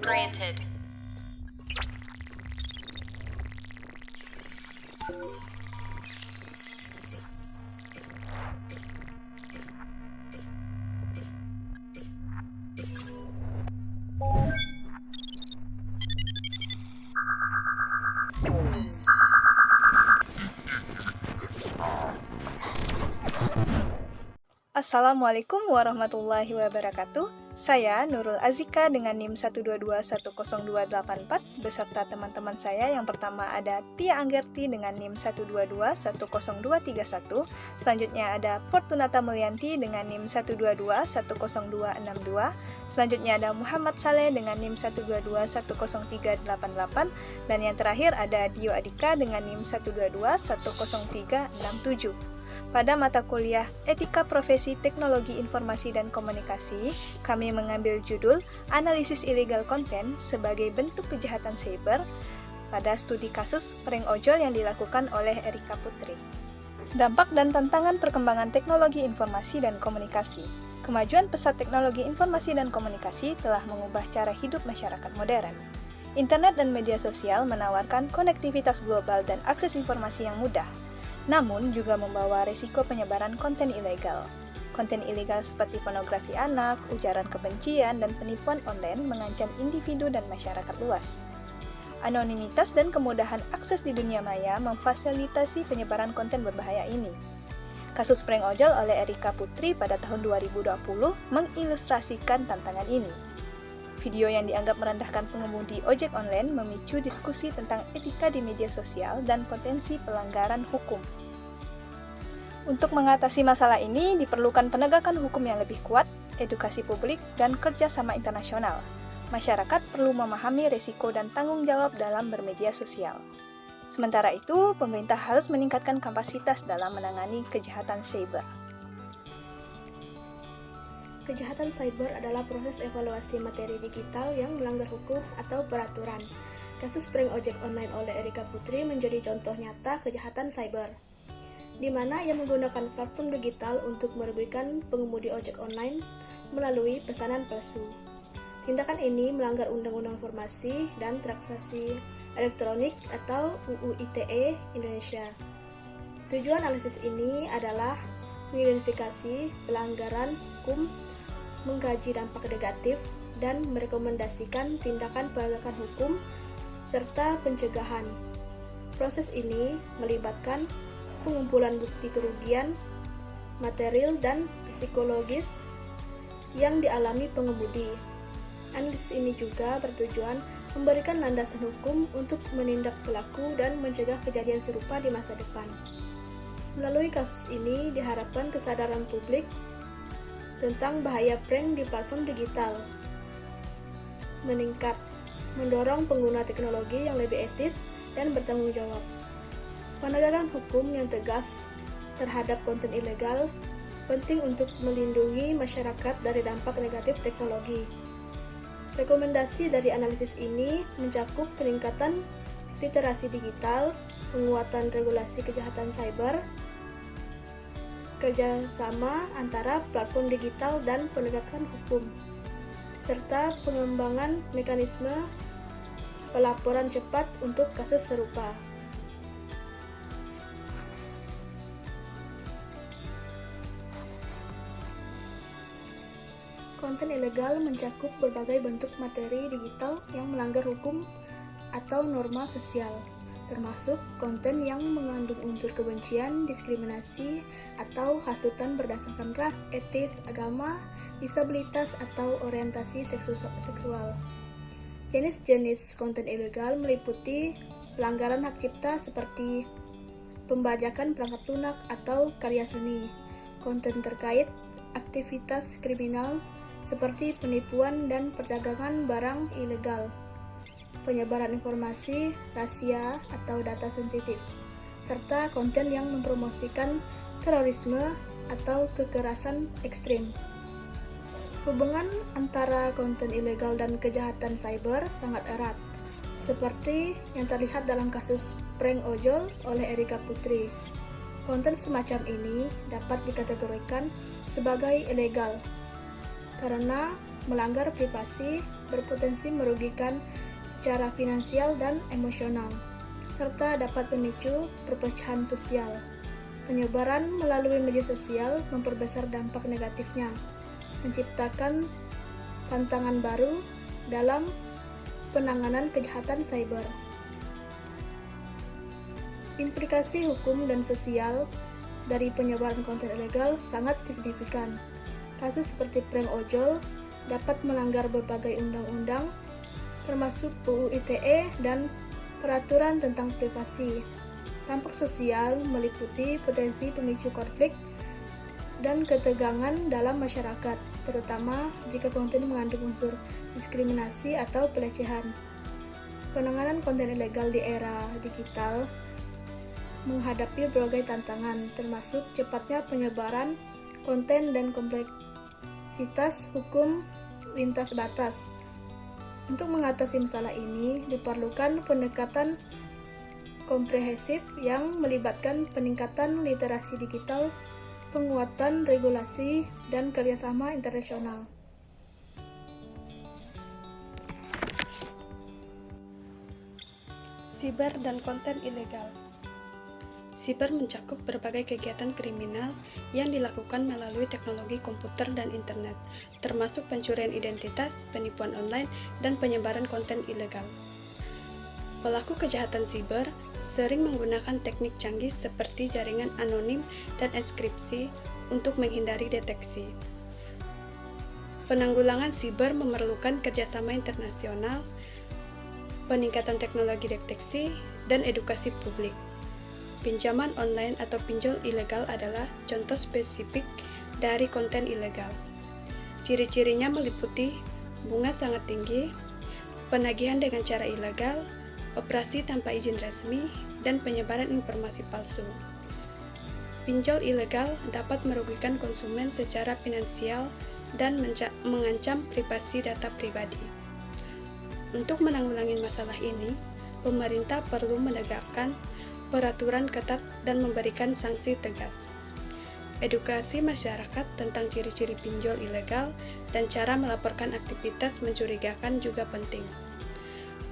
Granted. Assalamualaikum warahmatullahi wabarakatuh. Saya Nurul Azika dengan NIM 122-10284 beserta teman-teman saya yang pertama ada Tia Anggerti dengan NIM 122-10231, selanjutnya ada Fortunata Mulyanti dengan NIM 122-10262, selanjutnya ada Muhammad Saleh dengan NIM 122-10388, dan yang terakhir ada Dio Adika dengan NIM 122-10367. Pada mata kuliah Etika Profesi Teknologi Informasi dan Komunikasi, kami mengambil judul Analisis Illegal Content sebagai bentuk kejahatan cyber pada studi kasus prank ojol yang dilakukan oleh Erika Putri. Dampak dan tantangan perkembangan teknologi informasi dan komunikasi. Kemajuan pesat teknologi informasi dan komunikasi telah mengubah cara hidup masyarakat modern. Internet dan media sosial menawarkan konektivitas global dan akses informasi yang mudah, namun juga membawa risiko penyebaran konten ilegal. Konten ilegal seperti pornografi anak, ujaran kebencian, dan penipuan online mengancam individu dan masyarakat luas. Anonimitas dan kemudahan akses di dunia maya memfasilitasi penyebaran konten berbahaya ini. Kasus prank ojol oleh Erika Putri pada tahun 2020 mengilustrasikan tantangan ini. Video yang dianggap merendahkan pengemudi ojek online memicu diskusi tentang etika di media sosial dan potensi pelanggaran hukum. Untuk mengatasi masalah ini, diperlukan penegakan hukum yang lebih kuat, edukasi publik, dan kerjasama internasional. Masyarakat perlu memahami risiko dan tanggung jawab dalam bermedia sosial. Sementara itu, pemerintah harus meningkatkan kapasitas dalam menangani kejahatan cyber. Kejahatan cyber adalah proses evaluasi materi digital yang melanggar hukum atau peraturan. Kasus prank ojek online oleh Erika Putri menjadi contoh nyata kejahatan cyber, di mana ia menggunakan platform digital untuk merugikan pengemudi ojek online melalui pesanan palsu. Tindakan ini melanggar Undang-Undang Informasi dan Transaksi Elektronik atau UU ITE Indonesia. Tujuan analisis ini adalah mengidentifikasi pelanggaran hukum, mengkaji dampak negatif, dan merekomendasikan tindakan penegakan hukum serta pencegahan. Proses ini melibatkan pengumpulan bukti kerugian, material, dan psikologis yang dialami pengemudi. Analisis ini juga bertujuan memberikan landasan hukum untuk menindak pelaku dan mencegah kejadian serupa di masa depan. Melalui kasus ini diharapkan kesadaran publik tentang bahaya prank di platform digital meningkat, mendorong pengguna teknologi yang lebih etis dan bertanggung jawab. Penegakan hukum yang tegas terhadap konten ilegal penting untuk melindungi masyarakat dari dampak negatif teknologi. Rekomendasi dari analisis ini mencakup peningkatan literasi digital, penguatan regulasi kejahatan cyber, kerjasama antara platform digital dan penegakan hukum, serta pengembangan mekanisme pelaporan cepat untuk kasus serupa. Konten ilegal mencakup berbagai bentuk materi digital yang melanggar hukum atau norma sosial, termasuk konten yang mengandung unsur kebencian, diskriminasi, atau hasutan berdasarkan ras, etis, agama, disabilitas, atau orientasi seksual. Jenis-jenis konten ilegal meliputi pelanggaran hak cipta seperti pembajakan perangkat lunak atau karya seni, konten terkait aktivitas kriminal seperti penipuan dan perdagangan barang ilegal, penyebaran informasi rahasia atau data sensitif, serta konten yang mempromosikan terorisme atau kekerasan ekstrim. Hubungan antara konten ilegal dan kejahatan cyber sangat erat, seperti yang terlihat dalam kasus prank ojol oleh Erika Putri. Konten semacam ini dapat dikategorikan sebagai ilegal karena melanggar privasi, berpotensi merugikan secara finansial dan emosional, serta dapat memicu perpecahan sosial. Penyebaran melalui media sosial memperbesar dampak negatifnya, menciptakan tantangan baru dalam penanganan kejahatan cyber. Implikasi hukum dan sosial dari penyebaran konten ilegal sangat signifikan. Kasus seperti prank ojol dapat melanggar berbagai undang-undang, termasuk UU ITE dan peraturan tentang privasi. Dampak sosial meliputi potensi pemicu konflik dan ketegangan dalam masyarakat, terutama jika konten mengandung unsur diskriminasi atau pelecehan. Penanganan konten ilegal di era digital menghadapi berbagai tantangan, termasuk cepatnya penyebaran konten dan kompleksitas hukum lintas batas. Untuk mengatasi masalah ini, diperlukan pendekatan komprehensif yang melibatkan peningkatan literasi digital, penguatan regulasi, dan kerjasama internasional. Siber dan konten ilegal. Siber mencakup berbagai kegiatan kriminal yang dilakukan melalui teknologi komputer dan internet, termasuk pencurian identitas, penipuan online, dan penyebaran konten ilegal. Pelaku kejahatan siber sering menggunakan teknik canggih seperti jaringan anonim dan enkripsi untuk menghindari deteksi. Penanggulangan siber memerlukan kerjasama internasional, peningkatan teknologi deteksi, dan edukasi publik. Pinjaman online atau pinjol ilegal adalah contoh spesifik dari konten ilegal. Ciri-cirinya meliputi bunga sangat tinggi, penagihan dengan cara ilegal, operasi tanpa izin resmi, dan penyebaran informasi palsu. Pinjol ilegal dapat merugikan konsumen secara finansial dan mengancam privasi data pribadi. Untuk menanggulangi masalah ini, pemerintah perlu menegakkan peraturan ketat dan memberikan sanksi tegas. Edukasi masyarakat tentang ciri-ciri pinjol ilegal dan cara melaporkan aktivitas mencurigakan juga penting.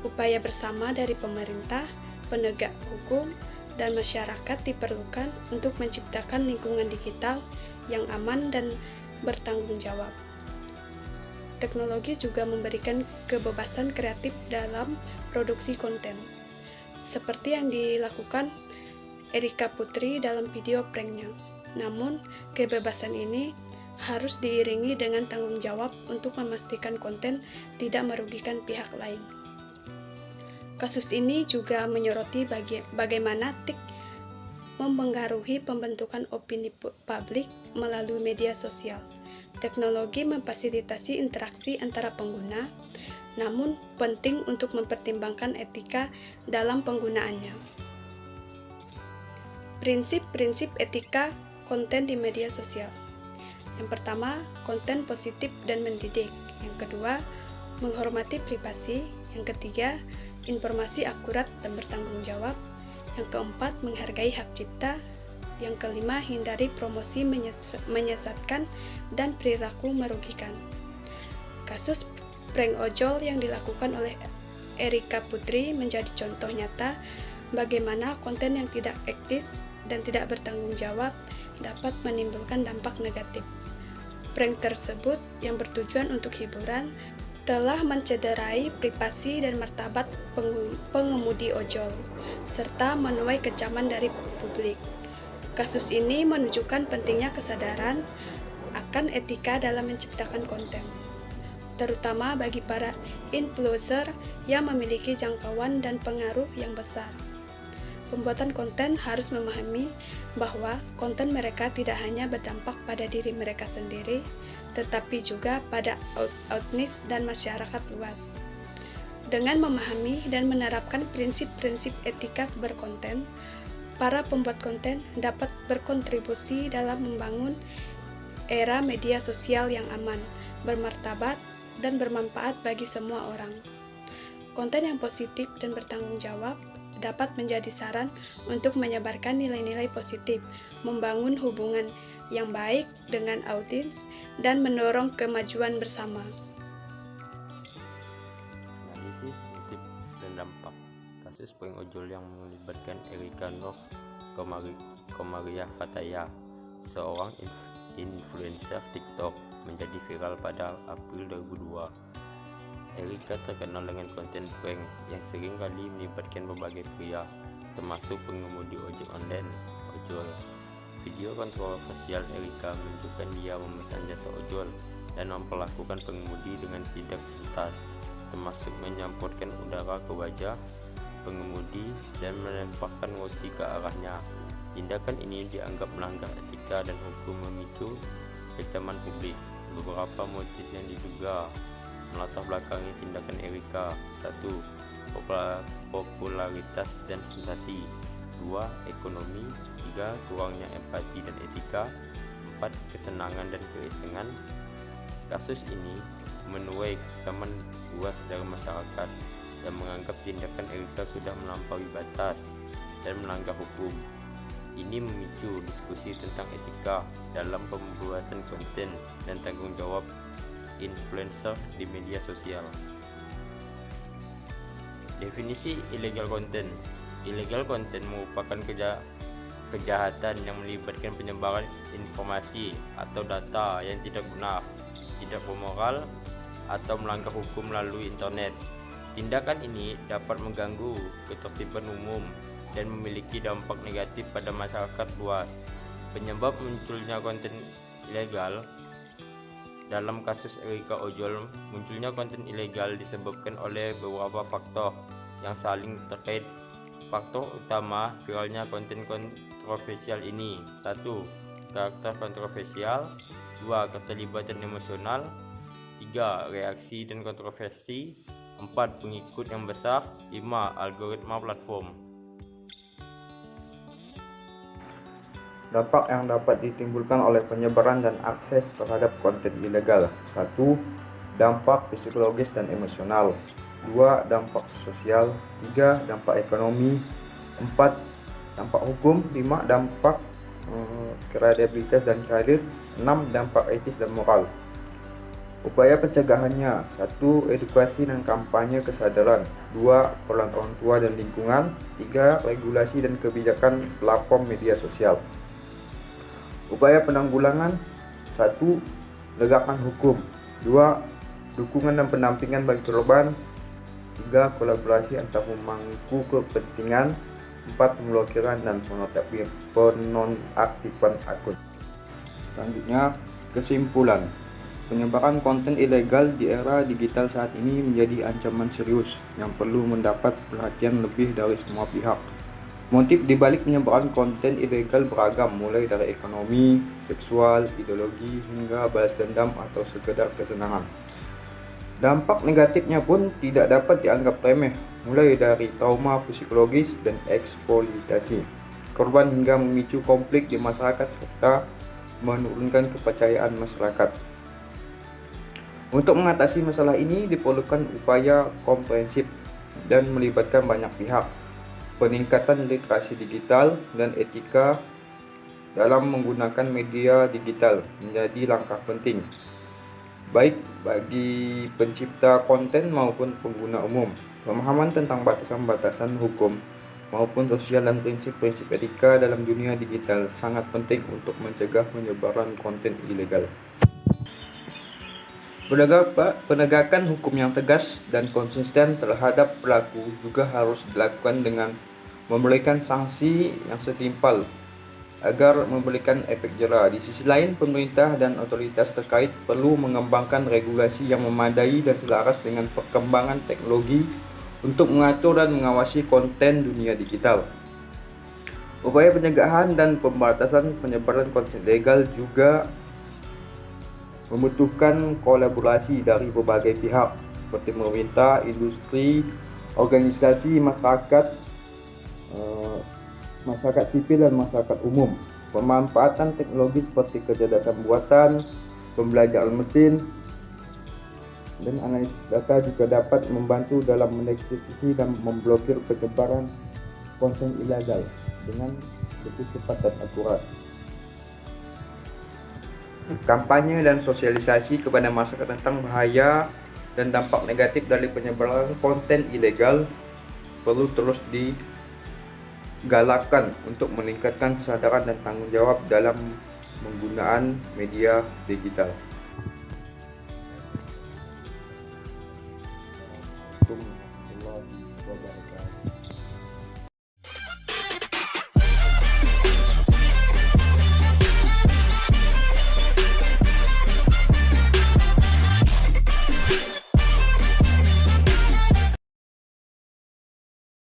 Upaya bersama dari pemerintah, penegak hukum, dan masyarakat diperlukan untuk menciptakan lingkungan digital yang aman dan bertanggung jawab. Teknologi juga memberikan kebebasan kreatif dalam produksi konten, seperti yang dilakukan Erika Putri dalam video pranknya. Namun, kebebasan ini harus diiringi dengan tanggung jawab untuk memastikan konten tidak merugikan pihak lain. Kasus ini juga menyoroti bagaimana TIK mempengaruhi pembentukan opini publik melalui media sosial. Teknologi memfasilitasi interaksi antara pengguna, namun penting untuk mempertimbangkan etika dalam penggunaannya. Prinsip-prinsip etika konten di media sosial. Yang pertama, konten positif dan mendidik. Yang kedua, menghormati privasi. Yang ketiga, informasi akurat dan bertanggung jawab. Yang keempat, menghargai hak cipta. Yang kelima, hindari promosi menyesatkan dan perilaku merugikan. Kasus prank ojol yang dilakukan oleh Erika Putri menjadi contoh nyata bagaimana konten yang tidak etis dan tidak bertanggung jawab dapat menimbulkan dampak negatif. Prank tersebut yang bertujuan untuk hiburan telah mencederai privasi dan martabat pengemudi ojol, serta menuai kecaman dari publik. Kasus ini menunjukkan pentingnya kesadaran akan etika dalam menciptakan konten, terutama bagi para influencer yang memiliki jangkauan dan pengaruh yang besar. Pembuatan konten harus memahami bahwa konten mereka tidak hanya berdampak pada diri mereka sendiri, tetapi juga pada audiens dan masyarakat luas. Dengan memahami dan menerapkan prinsip-prinsip etika berkonten, para pembuat konten dapat berkontribusi dalam membangun era media sosial yang aman, bermartabat, dan bermanfaat bagi semua orang. Konten yang positif dan bertanggung jawab dapat menjadi saran untuk menyebarkan nilai-nilai positif, membangun hubungan yang baik dengan audiens, dan mendorong kemajuan bersama. Analisis motif dan dampak kasus prank ojol yang melibatkan Erika Nur Komariah Fataya, seorang influencer TikTok, menjadi viral pada April 2002. Erika terkenal dengan konten prank yang sering kali melibatkan berbagai pria, termasuk pengemudi ojek online, ojol. Video kontroversial Erika menunjukkan dia memesan jasa ojol dan memperlakukan pengemudi dengan tidak tuntas, termasuk menyemprotkan udara ke wajah pengemudi dan melemparkan roti ke arahnya. Tindakan ini dianggap melanggar etika dan hukum, memicu kecaman publik. Beberapa motif yang diduga melatar belakangi tindakan Erika: 1. Popularitas dan sensasi. 2. Ekonomi. 3. Kurangnya empati dan etika. 4. Kesenangan dan keisengan. Kasus ini menuai kecaman luas dari masyarakat yang menganggap tindakan Erika sudah melampaui batas dan melanggar hukum. Ini memicu diskusi tentang etika dalam pembuatan konten dan tanggung jawab influencer di media sosial. Definisi illegal content. Illegal content merupakan kejahatan yang melibatkan penyebaran informasi atau data yang tidak benar, tidak bermoral, atau melanggar hukum melalui internet. Tindakan ini dapat mengganggu ketertiban umum dan memiliki dampak negatif pada masyarakat luas. Penyebab munculnya konten ilegal. Dalam kasus Erika Ojol, munculnya konten ilegal disebabkan oleh beberapa faktor yang saling terkait. Faktor utama viralnya konten kontroversial ini: 1. Karakter kontroversial. 2. Keterlibatan emosional. 3. Reaksi dan kontroversi. 4. Pengikut yang besar. 5. Algoritma platform. Dampak yang dapat ditimbulkan oleh penyebaran dan akses terhadap konten ilegal. 1. Dampak psikologis dan emosional. 2. Dampak sosial. 3. Dampak ekonomi. 4. Dampak hukum. 5. Dampak kredibilitas dan karir. 6. Dampak etis dan moral. Upaya pencegahannya: 1. Edukasi dan kampanye kesadaran. 2. Peran orang tua dan lingkungan. 3. Regulasi dan kebijakan platform media sosial. Upaya penanggulangan: 1. Legakan hukum. 2. Dukungan dan pendampingan bagi korban. 3. Kolaborasi antar pemangku kepentingan. 4. Pemblokiran dan penonaktifan akun. Selanjutnya, kesimpulan. Penyebaran konten ilegal di era digital saat ini menjadi ancaman serius yang perlu mendapat perhatian lebih dari semua pihak. Motif dibalik penyebaran konten ilegal beragam, mulai dari ekonomi, seksual, ideologi, hingga balas dendam atau sekedar kesenangan. Dampak negatifnya pun tidak dapat dianggap remeh, mulai dari trauma psikologis dan eksploitasi korban hingga memicu konflik di masyarakat serta menurunkan kepercayaan masyarakat. Untuk mengatasi masalah ini diperlukan upaya komprehensif dan melibatkan banyak pihak. Peningkatan literasi digital dan etika dalam menggunakan media digital menjadi langkah penting, baik bagi pencipta konten maupun pengguna umum. Pemahaman tentang batasan-batasan hukum maupun sosial dan prinsip-prinsip etika dalam dunia digital sangat penting untuk mencegah penyebaran konten ilegal. Penegakan hukum yang tegas dan konsisten terhadap pelaku juga harus dilakukan dengan memberikan sanksi yang setimpal agar memberikan efek jera. Di sisi lain, pemerintah dan otoritas terkait perlu mengembangkan regulasi yang memadai dan selaras dengan perkembangan teknologi untuk mengatur dan mengawasi konten dunia digital. Upaya pencegahan dan pembatasan penyebaran konten ilegal juga membutuhkan kolaborasi dari berbagai pihak seperti pemerintah, industri, organisasi masyarakat sipil dan masyarakat umum. Pemanfaatan teknologi seperti kecerdasan buatan, pembelajaran mesin, dan analisis data juga dapat membantu dalam mendeteksi dan memblokir penyebaran konten ilegal dengan lebih cepat dan akurat. Kampanye dan sosialisasi kepada masyarakat tentang bahaya dan dampak negatif dari penyebaran konten ilegal perlu terus digalakkan untuk meningkatkan kesadaran dan tanggung jawab dalam penggunaan media digital. Assalamualaikum warahmatullahi wabarakatuh.